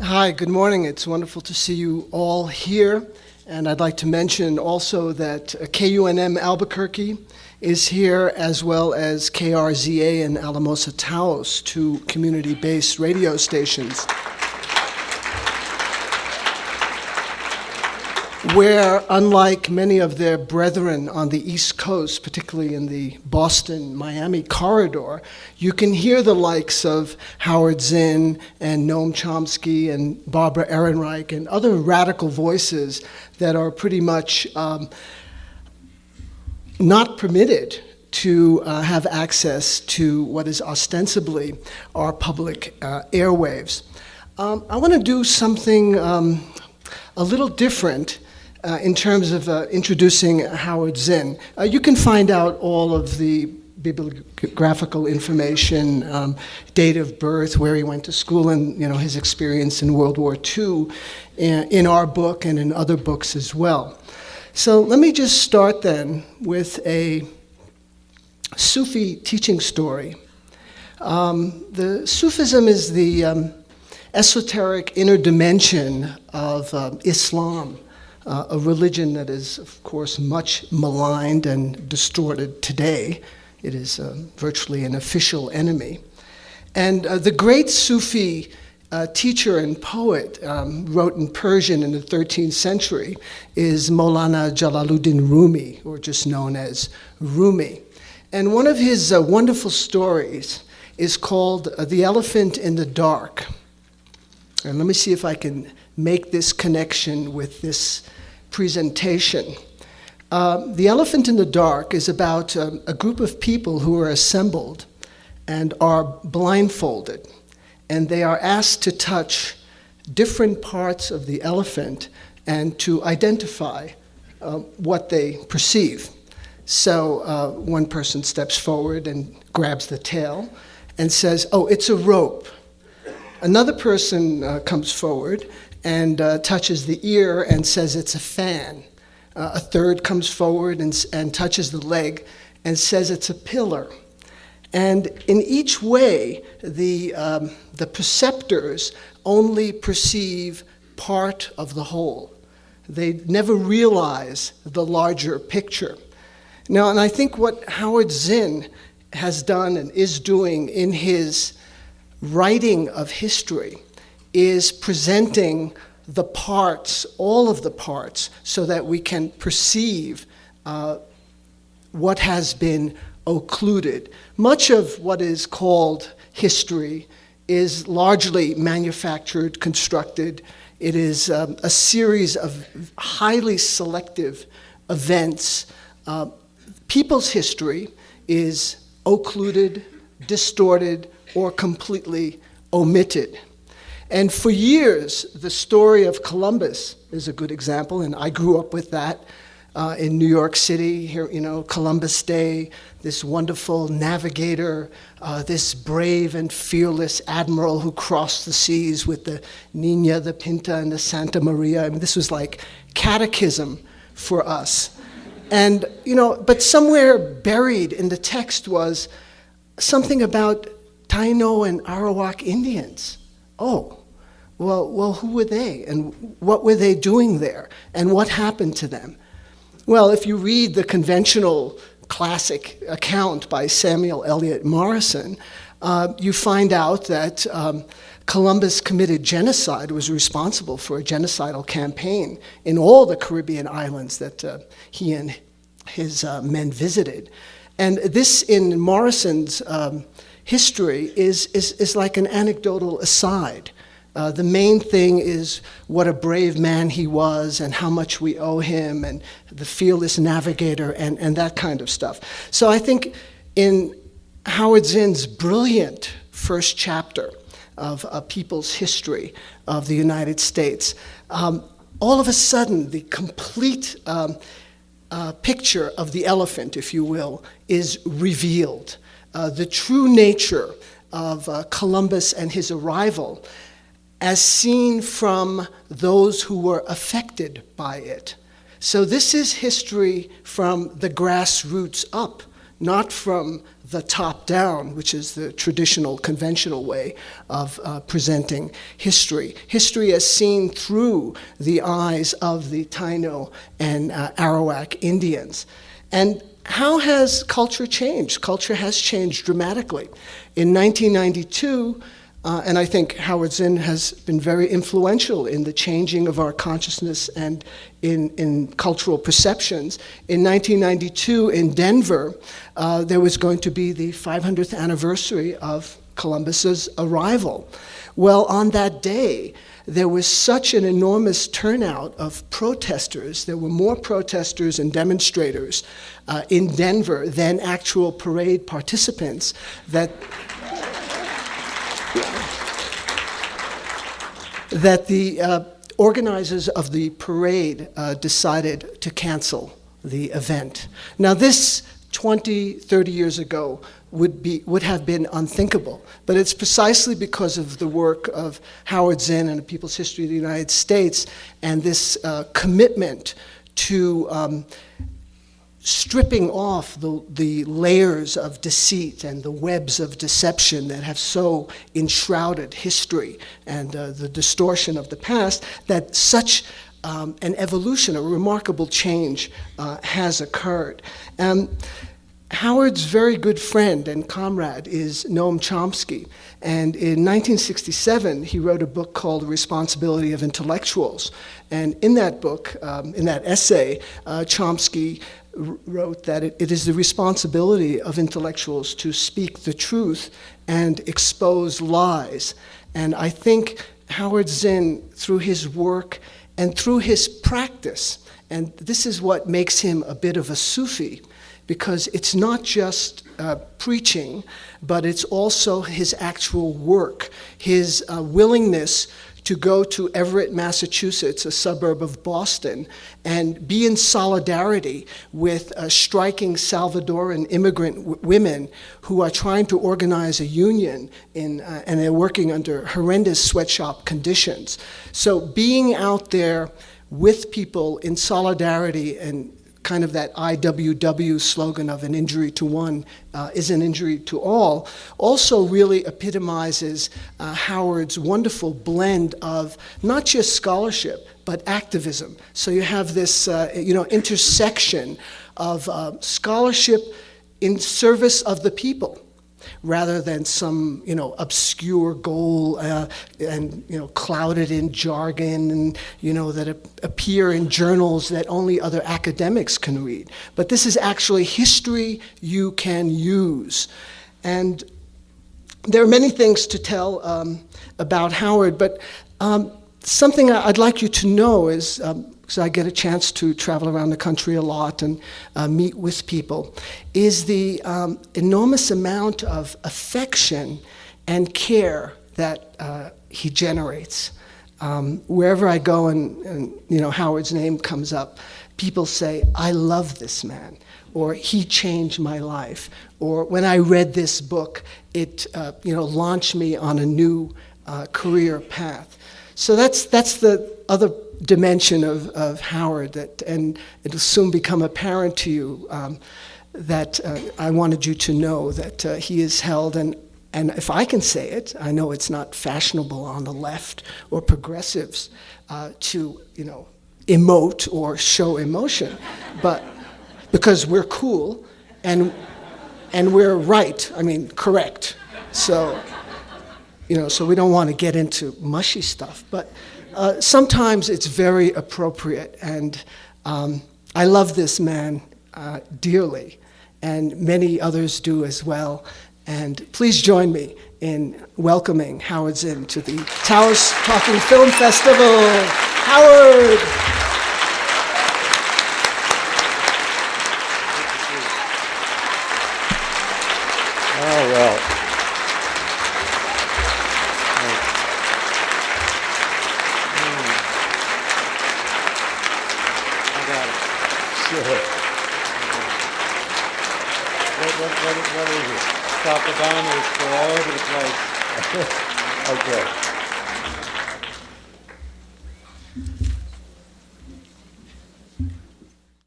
Hi, good morning. It's wonderful to see you all here. And I'd like to mention also that KUNM Albuquerque is here, as well as KRZA and Alamosa Taos, two community-based radio stations, where, unlike many of their brethren on the East Coast, particularly in the Boston-Miami corridor, you can hear the likes of Howard Zinn and Noam Chomsky and Barbara Ehrenreich and other radical voices that are pretty much not permitted to have access to what is ostensibly our public airwaves. I want to do something a little different in terms of introducing Howard Zinn. You can find out all of the bibliographical information, date of birth, where he went to school, and his experience in World War II in our book and in other books as well. So let me just start then with a Sufi teaching story. The Sufism is the esoteric inner dimension of Islam, a religion that is, of course, much maligned and distorted today. It is virtually an official enemy. And the great Sufi teacher and poet wrote in Persian in the 13th century is Maulana Jalaluddin Rumi, or just known as Rumi. And one of his wonderful stories is called The Elephant in the Dark. And let me see if I can make this connection with this presentation. The Elephant in the Dark is about a group of people who are assembled and are blindfolded, and they are asked to touch different parts of the elephant and to identify what they perceive. So one person steps forward and grabs the tail and says, "Oh, it's a rope." Another person comes forward and touches the ear and says it's a fan. A third comes forward and touches the leg and says it's a pillar. And in each way, the perceptors only perceive part of the whole. They never realize the larger picture. Now, and I think what Howard Zinn has done and is doing in his writing of history is presenting the parts, all of the parts, so that we can perceive what has been occluded. Much of what is called history is largely manufactured, constructed. It is a series of highly selective events. People's history is occluded, distorted, or completely omitted. And for years, the story of Columbus is a good example, and I grew up with that in New York City. Here, Columbus Day, this wonderful navigator, this brave and fearless admiral who crossed the seas with the Nina, the Pinta, and the Santa Maria. I mean, this was like catechism for us. And, but somewhere buried in the text was something about Taino and Arawak Indians. Oh, well, who were they? And what were they doing there? And what happened to them? Well, if you read the conventional classic account by Samuel Eliot Morison, you find out that Columbus committed genocide, was responsible for a genocidal campaign in all the Caribbean islands that he and his men visited. And this, in Morison's history, is like an anecdotal aside. The main thing is what a brave man he was and how much we owe him and the fearless navigator and that kind of stuff. So I think in Howard Zinn's brilliant first chapter of a people's history of the United States, all of a sudden the complete picture of the elephant, if you will, is revealed. The true nature of Columbus and his arrival as seen from those who were affected by it. So this is history from the grassroots up, not from the top down, which is the traditional, conventional way of presenting history. History as seen through the eyes of the Taino and Arawak Indians. And how has culture changed? Culture has changed dramatically. In 1992, and I think Howard Zinn has been very influential in the changing of our consciousness and in cultural perceptions. In 1992 in Denver, there was going to be the 500th anniversary of Columbus's arrival. Well, on that day, there was such an enormous turnout of protesters. There were more protesters and demonstrators in Denver than actual parade participants that the organizers of the parade decided to cancel the event. Now this 20, 30 years ago would have been unthinkable, but it's precisely because of the work of Howard Zinn and the People's History of the United States and this commitment to stripping off the layers of deceit and the webs of deception that have so enshrouded history and the distortion of the past, that such an evolution, a remarkable change has occurred. Howard's very good friend and comrade is Noam Chomsky, and in 1967 he wrote a book called The Responsibility of Intellectuals. And in that book, in that essay, Chomsky wrote that it is the responsibility of intellectuals to speak the truth and expose lies. And I think Howard Zinn, through his work and through his practice, and this is what makes him a bit of a Sufi, because it's not just preaching, but it's also his actual work, his willingness to go to Everett, Massachusetts, a suburb of Boston, and be in solidarity with striking Salvadoran immigrant women who are trying to organize a union and they're working under horrendous sweatshop conditions. So being out there with people in solidarity and kind of that IWW slogan of an injury to one is an injury to all, also really epitomizes Howard's wonderful blend of not just scholarship, but activism. So you have this intersection of scholarship in service of the people, rather than some obscure goal and clouded in jargon and that appear in journals that only other academics can read. But this is actually history you can use. And there are many things to tell about Howard, but something I'd like you to know is, because I get a chance to travel around the country a lot and meet with people, is the enormous amount of affection and care that he generates. Wherever I go and Howard's name comes up, people say, "I love this man," or "He changed my life," or "When I read this book, it launched me on a new career path." So that's the other dimension of Howard, and it'll soon become apparent to you that I wanted you to know that he is held, and if I can say it, I know it's not fashionable on the left or progressives to emote or show emotion, but because we're cool and we're right, correct. So so we don't want to get into mushy stuff, but sometimes it's very appropriate, and I love this man dearly, and many others do as well. And please join me in welcoming Howard Zinn to the Taos Talking Film Festival. Howard! Oh, well. What is it? Top to bottom, it's all over the place. Okay.